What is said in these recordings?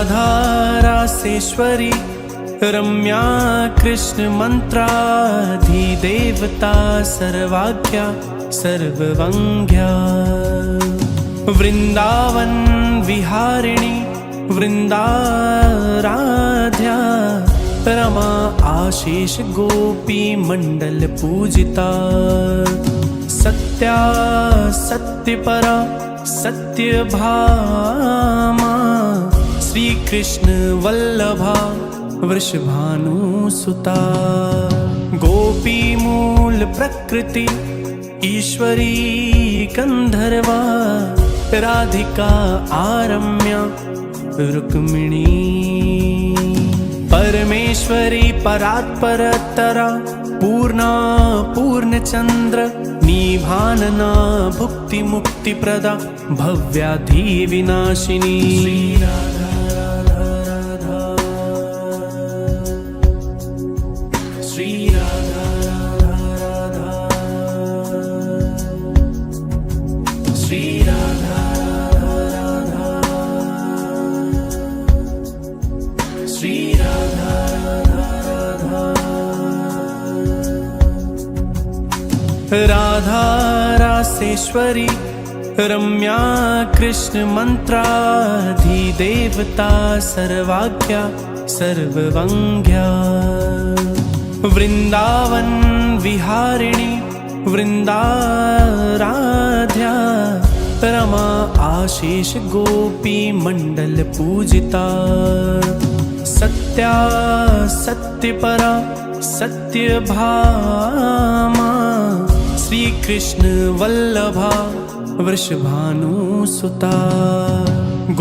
राधा रासेश्वरी रम्या कृष्ण मंत्राधिदेवता सर्वाज्ञा सर्ववंग्या वृंदावन विहारिणी वृंदाराध्या रमा आशीष गोपी मंडल पूजिता सत्या सत्यपरा सत्यभामा श्री कृष्ण वल्लभा वृषभानुसुता गोपी मूल प्रकृति ईश्वरी गंधर्वा राधिका आरम्या रुक्मिणी परमेश्वरी परात्परतरा पूर्णा पूर्णचंद्र निभानना भुक्ति मुक्ति प्रदा भव्याधि विनाशिनी श्री राधा राधा श्री राधा राधा श्री राधा राधा रासेश्वरी रम्या कृष्ण मंत्राधिदेवता सर्वाज्ञा सर्ववंग्या वृंदावन विहारिणी वृंदाराध्या रमा आशीष गोपी मंडल पूजिता सत्या सत्यपरा सत्यभामा श्री कृष्ण वल्लभा वृषभानुसुता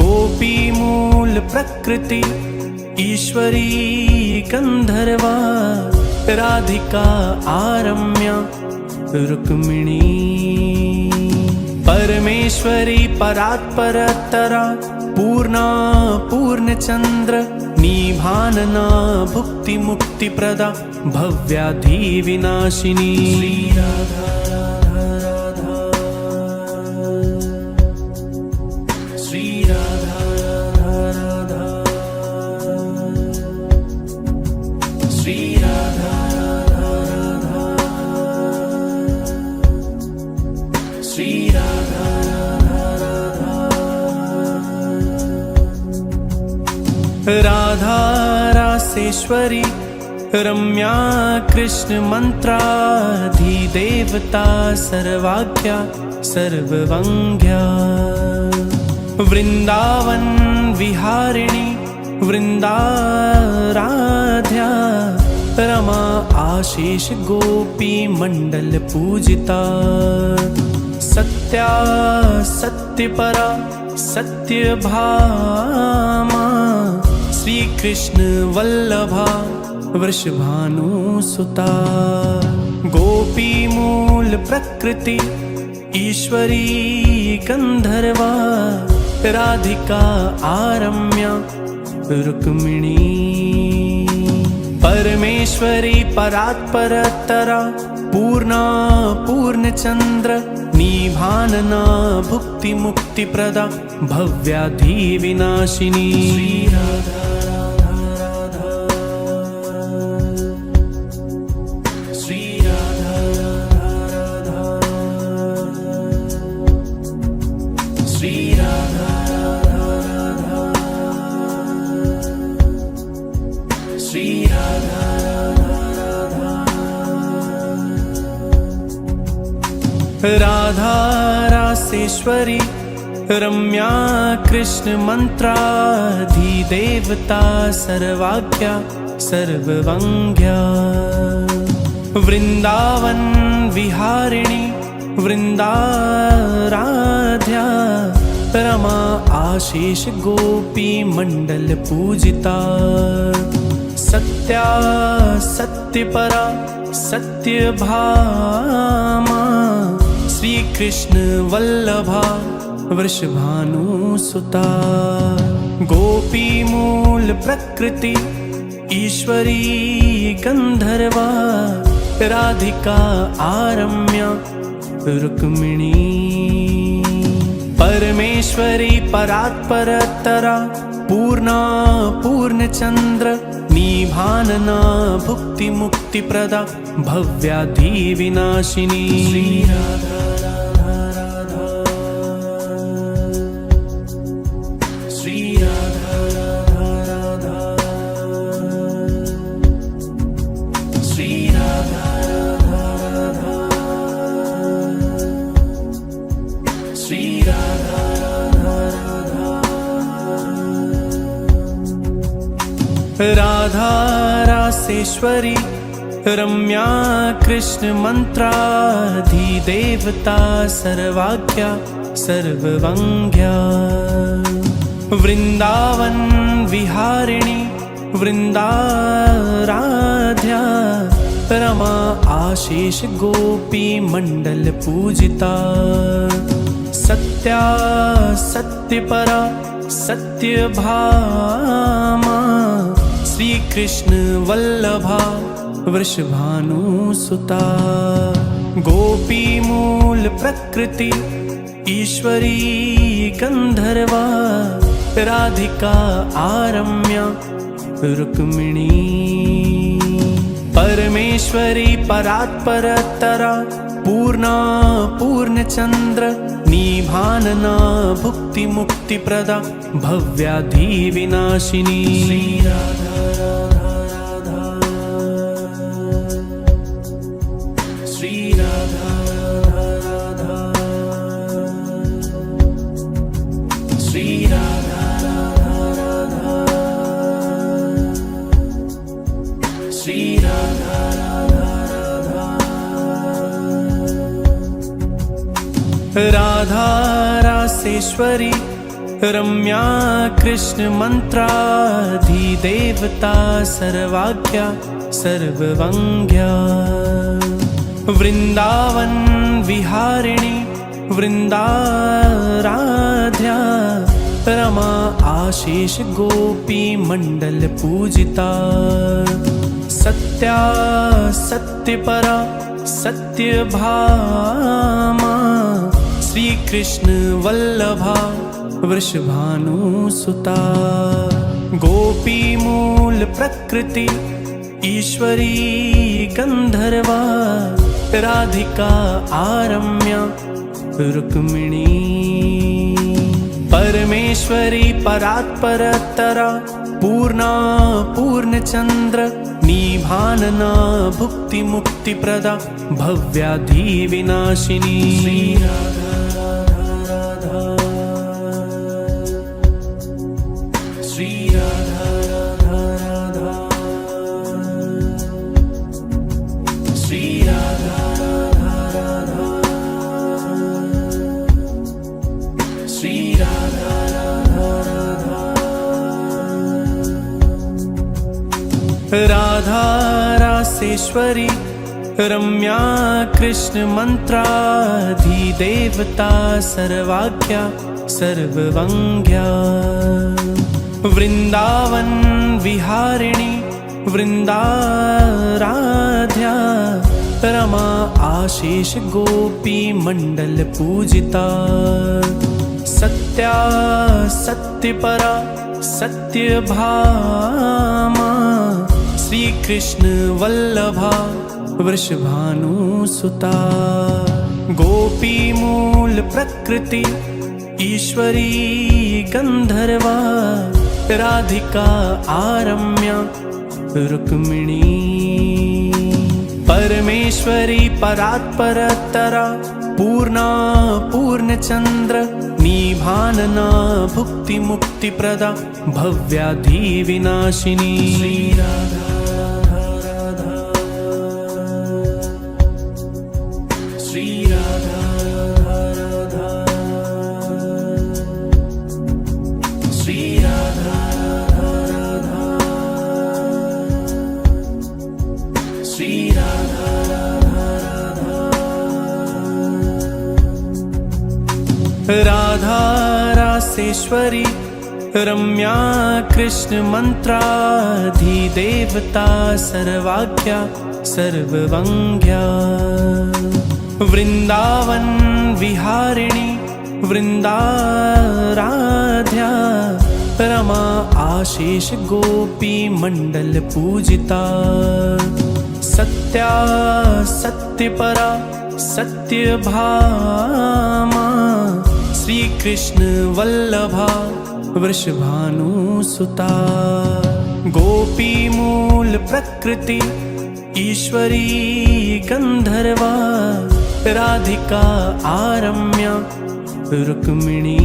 गोपी मूल प्रकृति ईश्वरी गंधर्वा राधिका आरम्या रुक्मिणी परमेश्वरी परात्परतरा पूर्णा पूर्णचंद्र निभानना भुक्ति मुक्ति प्रदा भव्याधि विनाशिनी श्री राधा राधा श्री राधा राधा श्री राधा राधा श्री राधा राधा रासेश्वरी रम्या कृष्ण मंत्राधिदेवता सर्वाज्ञा सर्ववंग्या वृंदावन विहारिणी वृंदाराध्या रमा आशीष गोपी मंडल पूजिता सत्या सत्यपरा सत्यभामा श्री कृष्ण वल्लभा वृषभानुसुता गोपी मूल प्रकृति ईश्वरी गंधर्वा राधिका आरम्या रुक्मिणी परमेश्वरी परात्परतरा पूर्णा पूर्णचंद्र निभानना भुक्ति मुक्ति प्रदा भव्याधि विनाशिनी श्री राधा श्री राधा श्री राधा श्री राधा राधा रासेश्वरी रम्या कृष्ण मंत्राधिदेवता सर्वाज्ञा सर्ववंग्या वृंदावन विहारिणी वृंदाराध्या रमा आशीष गोपी मंडल पूजिता सत्या सत्यपरा सत्यभामा श्री कृष्ण वल्लभा वृषभानुसुता गोपी मूल प्रकृति ईश्वरी गंधर्वा राधिका आरम्या रुक्मिणी परमेश्वरी परात्परतरा पूर्णा पूर्णचंद्र निभानना भुक्ति मुक्ति प्रदा भव्याधि विनाशिनी श्री राधा राधा राधा श्री राधा राधा राधा श्री राधा राधा राधा श्री राधा राधा रासेश्वरी रम्या कृष्ण मंत्राधिदेवता सर्वाख्या सर्ववंग्या वृंदावन विहारिणी वृंदाराध्या रमा आशीष गोपी मंडल पूजिता सत्या सत्यपरा सत्यभामा श्री कृष्ण वल्लभा वृषभानुसुता गोपी मूल प्रकृति ईश्वरी गंधर्वा राधिका आरम्या रुक्मिणी परमेश्वरी परात्परतरा पूर्णा पूर्णचंद्र निभानना भुक्ति मुक्ति प्रदा भव्याधि विनाशिनी श्री राधा राधा राधा श्री राधा राधा राधा श्री राधा राधा राधा श्री राधा राधा रासेश्वरी रम्या कृष्ण मंत्राधिदेवता सर्वाख्या सर्ववंग्या वृंदावन विहारिणी वृंदाराध्या रमा आशीष गोपी मंडल पूजिता सत्या सत्यपरा सत्यभामा श्री कृष्ण वल्लभा वृषभानुसुता गोपी मूल प्रकृति ईश्वरी गंधर्वा राधिका आरम्या रुक्मिणी परमेश्वरी परात्परतरा पूर्णा पूर्णचंद्र निभानना भुक्ति मुक्ति प्रदा भव्याधि विनाशिनी श्री राधा राधा श्री राधा राधा श्री राधा राधा श्री राधा राधा रासेश्वरी रम्या कृष्ण मंत्राधिदेवता सर्वाख्या सर्ववंग्या वृंदावन विहारिणी वृंदाराध्या रमा आशीष गोपी मंडल पूजिता सत्या सत्यपरा सत्यभामा श्री कृष्ण वल्लभा वृषभानुसुता गोपी मूल प्रकृति ईश्वरी गंधर्वा राधिका आरम्या रुक्मिणी परमेश्वरी परात्परतरा पूर्णा पूर्णचंद्र निभानना भुक्ति मुक्ति प्रदा भव्याधि विनाशिनी श्री राधा राधा श्री राधा राधा श्री राधा राधा श्री राधा राधा रासेश्वरी रम्या कृष्ण मंत्राधिदेवता सर्वाख्या सर्ववंग्या वृंदावन विहारिणी वृंदाराध्या रमा आशीष गोपी मंडल पूजिता सत्या सत्यपरा सत्यभामा श्री कृष्ण वल्लभा वृषभानुसुता गोपी मूल प्रकृति ईश्वरी गंधर्वा राधिका आरम्या रुक्मिणी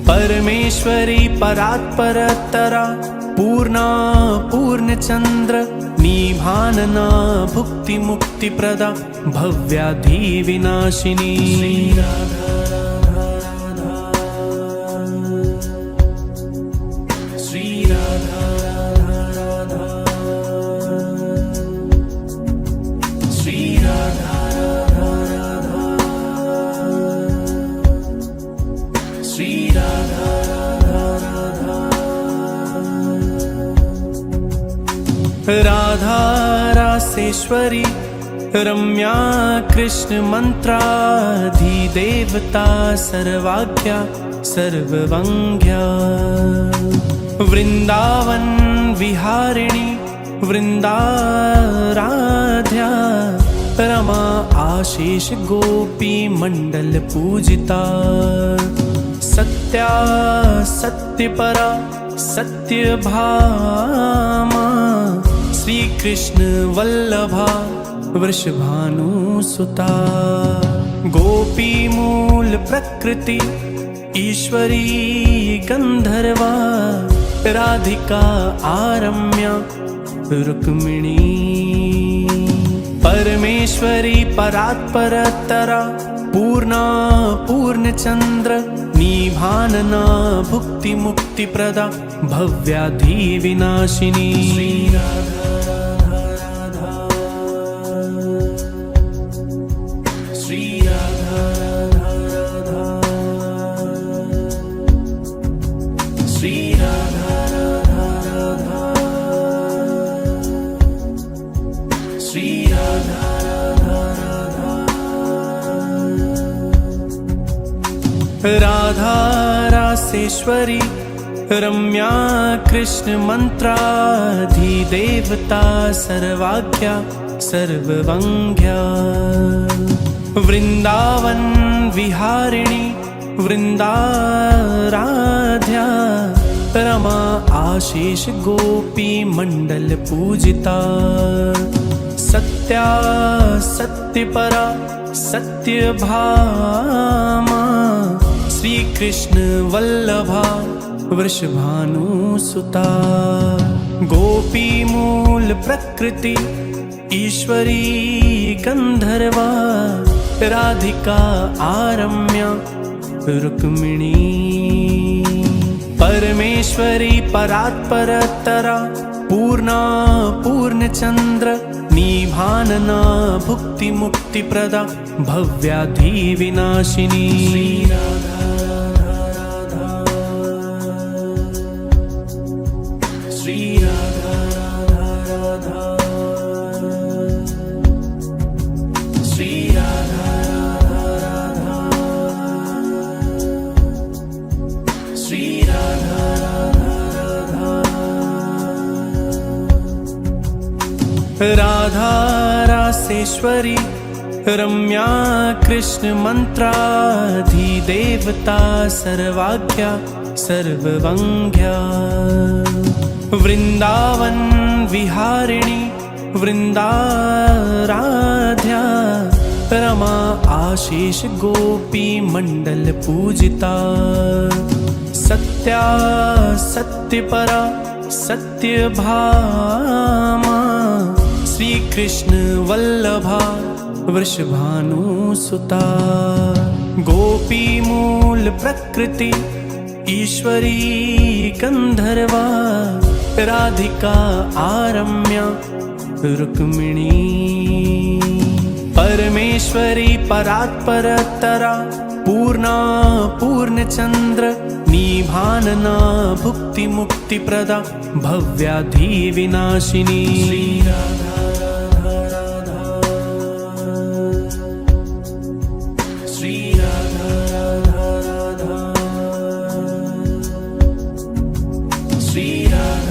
परमेश्वरी परात्परतरा पूर्णा पूर्णचंद्र निभानना भुक्ति मुक्ति प्रदा भव्याधि विनाशिनी श्री राधा राधा श्री राधा राधा श्री राधा राधा रासेश्वरी रम्या कृष्ण मंत्राधिदेवता सर्वाज्ञा सर्ववंग्या वृंदावन विहारिणी वृंदाराध्या रमा आशीष गोपी मंडल पूजिता सत्या सत्यपरा सत्यभामा श्री कृष्ण वल्लभा वृषभानुसुता गोपी मूल प्रकृति ईश्वरी गंधर्वा राधिका आरम्या रुक्मिणी परमेश्वरी परात्परतरा पूर्णा पूर्णचंद्र निभानना भुक्ति मुक्ति प्रदा भव्याधि विनाशिनी श्री राधा राधा श्री राधा राधा श्री राधा राधा श्री राधा राधा रासेश्वरी रम्या कृष्ण मंत्राधिदेवता सर्वाज्ञा सर्ववंग्या वृंदावन विहारिणी वृंदाराध्या रमा आशीष गोपी मंडल पूजिता सत्या सत्यपरा सत्यभामा श्री कृष्ण वल्लभा वृषभानुसुता गोपी मूल प्रकृति ईश्वरी गंधर्वा राधिका आरम्या रुक्मिणी परमेश्वरी परात्परतरा पूर्णा पूर्णचंद्र निभानना भुक्ति मुक्ति प्रदा भव्याधि विनाशिनी श्री राधा राधा श्री राधा राधा श्री राधा राधा श्री राधा राधा रासेश्वरी रम्या कृष्ण मंत्राधिदेवता सर्वाज्ञा सर्ववंग्या वृंदावन विहारिणी वृंदाराध्या रमा आशीष गोपी मंडल पूजिता सत्या सत्यपरा सत्यभामा श्री कृष्ण वल्लभा वृषभानुसुता गोपी मूल प्रकृति ईश्वरी गंधर्वा राधिका आरम्या रुक्मिणी परमेश्वरी परात्परतरा पूर्णा पूर्णचंद्र निभानना भुक्ति मुक्ति प्रदा भव्याधि विनाशिनी श्री राधा राधा श्री राधा राधा श्रीराधे